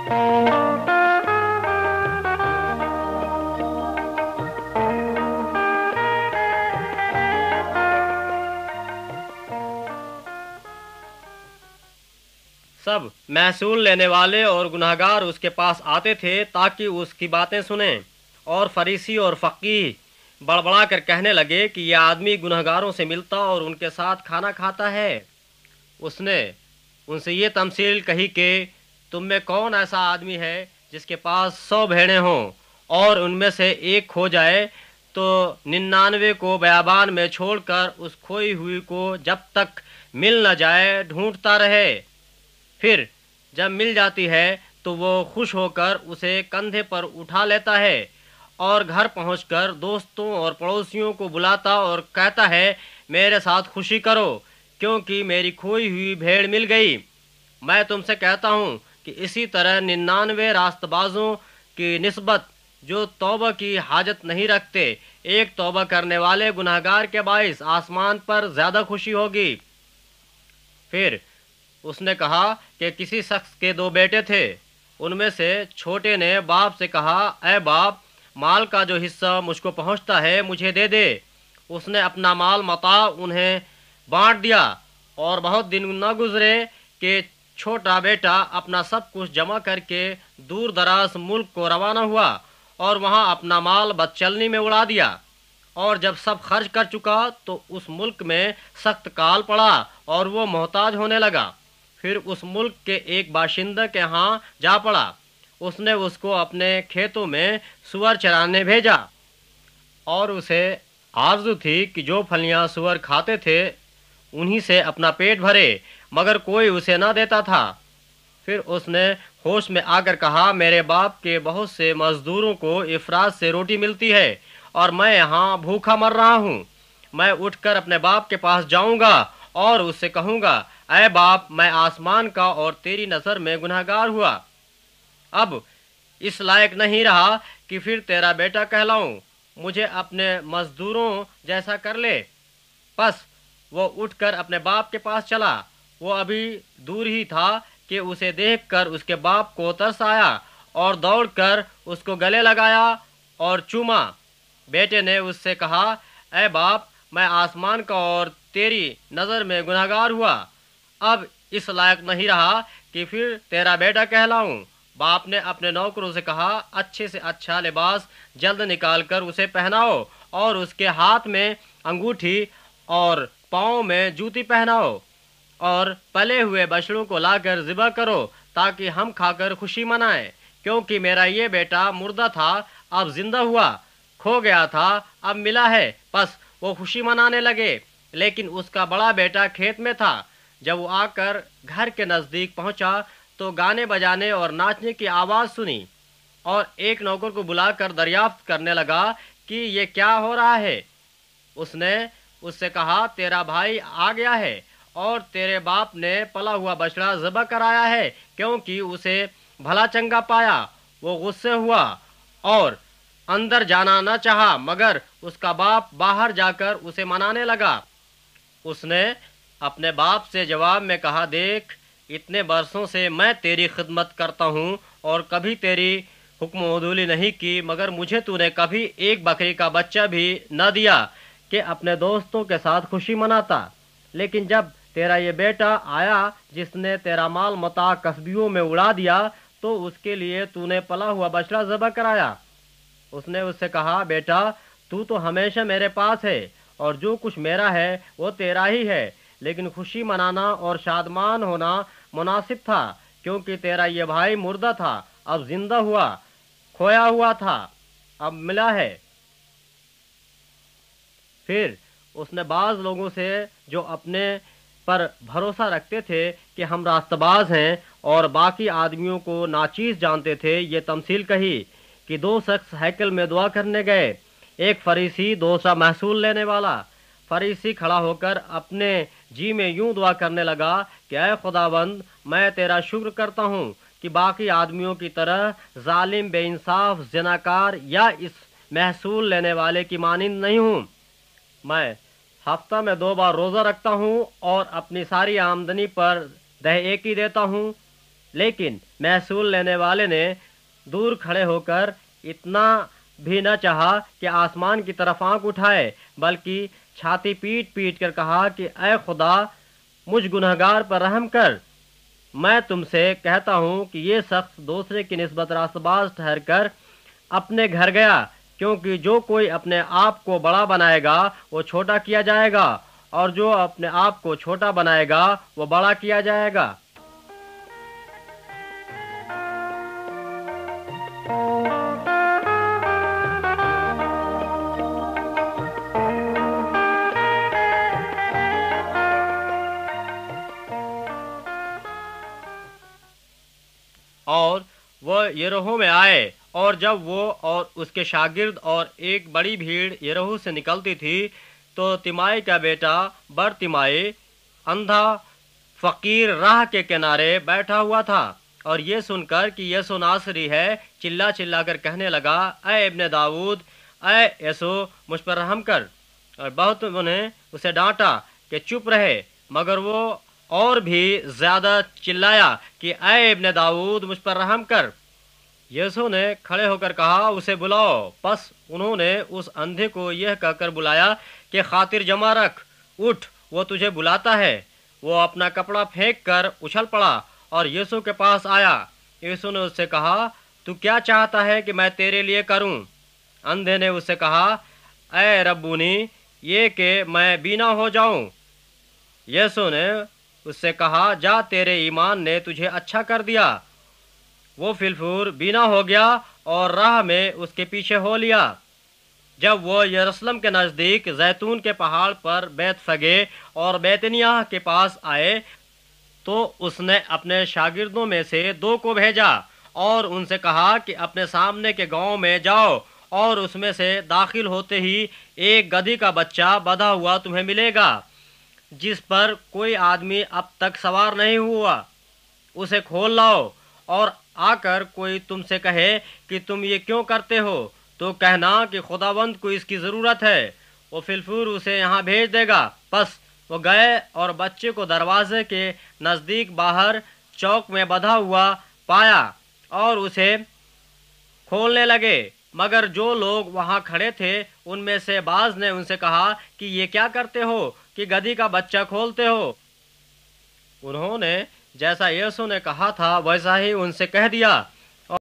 सब महसूल लेने वाले और गुनहगार उसके पास आते थे ताकि उसकी बातें सुनें। और फरीसी और फ़कीह बड़बड़ा कर कहने लगे कि यह आदमी गुनहगारों से मिलता और उनके साथ खाना खाता है। उसने उनसे ये तमसील कही कि तुम में कौन ऐसा आदमी है जिसके पास 100 भेड़ें हों और उनमें से एक खो जाए तो 99 को बयाबान में छोड़कर उस खोई हुई को जब तक मिल न जाए ढूंढता रहे। फिर जब मिल जाती है तो वो खुश होकर उसे कंधे पर उठा लेता है और घर पहुंचकर दोस्तों और पड़ोसियों को बुलाता और कहता है, मेरे साथ खुशी करो क्योंकि मेरी खोई हुई भेड़ मिल गई। मैं तुमसे कहता हूँ कि इसी तरह 99 रास्तबाजों की निस्बत जो तौबा की हाजत नहीं रखते, एक तौबा करने वाले गुनहगार के बाइस आसमान पर ज़्यादा खुशी होगी। फिर उसने कहा कि किसी शख्स के 2 बेटे थे। उनमें से छोटे ने बाप से कहा, ऐ बाप, माल का जो हिस्सा मुझको पहुंचता है मुझे दे दे। उसने अपना माल मता उन्हें बांट दिया और बहुत दिन न गुजरे कि छोटा बेटा अपना सब कुछ जमा करके दूर दराज मुल्क को रवाना हुआ और वहां अपना माल बदचलनी में उड़ा दिया। और जब सब खर्च कर चुका तो उस मुल्क में सख्त काल पड़ा और वो मोहताज होने लगा। फिर उस मुल्क के एक बाशिंदा के यहाँ जा पड़ा। उसने उसको अपने खेतों में सुअर चराने भेजा और उसे आरज़ू थी कि जो फलियां सुअर खाते थे उन्हीं से अपना पेट भरे, मगर कोई उसे न देता था। फिर उसने होश में आकर कहा, मेरे बाप के बहुत से मजदूरों को इफरात से रोटी मिलती है और मैं यहाँ भूखा मर रहा हूँ। मैं उठकर अपने बाप के पास जाऊँगा और उससे कहूँगा, ऐ बाप, मैं आसमान का और तेरी नज़र में गुनहगार हुआ। अब इस लायक नहीं रहा कि फिर तेरा बेटा कहलाऊं। मुझे अपने मजदूरों जैसा कर ले। बस वो उठकर अपने बाप के पास चला। वो अभी दूर ही था कि उसे देखकर उसके बाप को तरस आया और दौड़कर उसको गले लगाया और चूमा। बेटे ने उससे कहा, ऐ बाप, मैं आसमान का और तेरी नज़र में गुनहगार हुआ। अब इस लायक नहीं रहा कि फिर तेरा बेटा कहलाऊं। बाप ने अपने नौकरों से कहा, अच्छे से अच्छा लिबास जल्द निकालकर उसे पहनाओ और उसके हाथ में अंगूठी और पाँव में जूती पहनाओ और पले हुए बछड़ों को लाकर ज़िबा करो ताकि हम खाकर खुशी मनाएं। क्योंकि मेरा ये बेटा मुर्दा था, अब जिंदा हुआ, खो गया था, अब मिला है। बस वो खुशी मनाने लगे। लेकिन उसका बड़ा बेटा खेत में था। जब वो आकर घर के नज़दीक पहुंचा तो गाने बजाने और नाचने की आवाज़ सुनी और एक नौकर को बुलाकर दरियाफ्त करने लगा कि ये क्या हो रहा है। उसने उससे कहा, तेरा भाई आ गया है और तेरे बाप ने पला हुआ बछड़ा ज़बह कराया है क्योंकि उसे भला चंगा पाया। वो गुस्से हुआ और अंदर जाना न चाहा, मगर उसका बाप बाहर जाकर उसे मनाने लगा। उसने अपने बाप से जवाब में कहा, देख, इतने बरसों से मैं तेरी खिदमत करता हूँ और कभी तेरी हुक्म उदूली नहीं की, मगर मुझे तूने कभी एक बकरी का बच्चा भी न दिया कि अपने दोस्तों के साथ खुशी मनाता। लेकिन जब तेरा ये बेटा आया जिसने तेरा माल मता कस्बियों में उड़ा दिया तो उसके लिए तूने पला हुआ बछड़ा ज़बह कराया। उसने उससे कहा, बेटा, तू तो हमेशा मेरे पास है और जो कुछ मेरा है वो तेरा ही है, लेकिन खुशी मनाना और शादमान होना मुनासिब था क्योंकि तेरा ये भाई मुर्दा था, अब जिंदा हुआ, खोया हुआ था, अब मिला है। फिर उसने बाज़ लोगों से जो अपने पर भरोसा रखते थे कि हम रास्तबाज हैं और बाकी आदमियों को नाचीज़ जानते थे, ये तमसील कही कि 2 शख्स हैकल में दुआ करने गए, एक फरीसी, दूसरा महसूल लेने वाला। फरीसी खड़ा होकर अपने जी में यूं दुआ करने लगा कि ऐ खुदावंद, मैं तेरा शुक्र करता हूँ कि बाकी आदमियों की तरह जालिम, बेइंसाफ, ज़िनाकार या इस महसूल लेने वाले की मानिंद नहीं हूँ। मैं हफ्ता में 2 बार रोज़ा रखता हूँ और अपनी सारी आमदनी पर दह-एकी देता हूँ। لیکن محصول لینے والے نے دور کھڑے ہو کر اتنا بھی نہ چاہا کہ آسمان کی طرف آنکھ اٹھائے، بلکہ چھاتی پیٹ پیٹ کر کہا کہ اے خدا، مجھ گنہگار پر رحم کر۔ میں تم سے کہتا ہوں کہ یہ شخص دوسرے کی نسبت راست باز ٹھہر کر اپنے گھر گیا، کیونکہ جو کوئی اپنے آپ کو بڑا بنائے گا وہ چھوٹا کیا جائے گا، اور جو اپنے آپ کو چھوٹا بنائے گا وہ بڑا کیا جائے گا۔ اور وہ یریحو میں آئے، اور جب وہ اور اس کے شاگرد اور ایک بڑی بھیڑ یریحو سے نکلتی تھی تو تیمائی کا بیٹا برتیمائی، اندھا فقیر، راہ کے کنارے بیٹھا ہوا تھا، اور یہ سن کر کہ یسوع ناصری ہے چلا چلا کر کہنے لگا، اے ابن داؤد، اے یسوع، مجھ پر رحم کر۔ اور بہت نے اسے ڈانٹا کہ چپ رہے، مگر وہ اور بھی زیادہ چلایا کہ اے ابن داؤد، مجھ پر رحم کر۔ یسوع نے کھڑے ہو کر کہا، اسے بلاؤ۔ پس انہوں نے اس اندھے کو یہ کہہ کر بلایا کہ خاطر جمع رکھ، اٹھ، وہ تجھے بلاتا ہے۔ وہ اپنا کپڑا پھینک کر اچھل پڑا اور یسوع کے پاس آیا۔ یسوع نے اس سے کہا، تو کیا چاہتا ہے کہ میں تیرے لیے کروں؟ اندھے نے اس سے کہا، اے ربونی، یہ کہ میں بینا ہو جاؤں۔ یسوع نے اس سے کہا، جا، تیرے ایمان نے تجھے اچھا کر دیا۔ وہ فی الفور بینا ہو گیا اور راہ میں اس کے پیچھے ہو لیا۔ جب وہ یروشلم کے نزدیک زیتون کے پہاڑ پر بیت فگے اور بیتنیاہ کے پاس آئے تو اس نے اپنے شاگردوں میں سے 2 کو بھیجا اور ان سے کہا کہ اپنے سامنے کے گاؤں میں جاؤ، اور اس میں سے داخل ہوتے ہی ایک گدھی کا بچہ بندھا ہوا تمہیں ملے گا، جس پر کوئی آدمی اب تک سوار نہیں ہوا۔ اسے کھول لاؤ، اور آ کر کوئی تم سے کہے کہ تم یہ کیوں کرتے ہو تو کہنا کہ خداوند کو اس کی ضرورت ہے، وہ فی الفور اسے یہاں بھیج دے گا۔ پس وہ گئے اور بچے کو دروازے کے نزدیک باہر چوک میں بندھا ہوا پایا اور اسے کھولنے لگے، مگر جو لوگ وہاں کھڑے تھے ان میں سے بعض نے ان سے کہا کہ یہ کیا کرتے ہو کہ گدھی کا بچہ کھولتے ہو؟ انہوں نے جیسا یسوع نے کہا تھا ویسا ہی ان سے کہہ دیا۔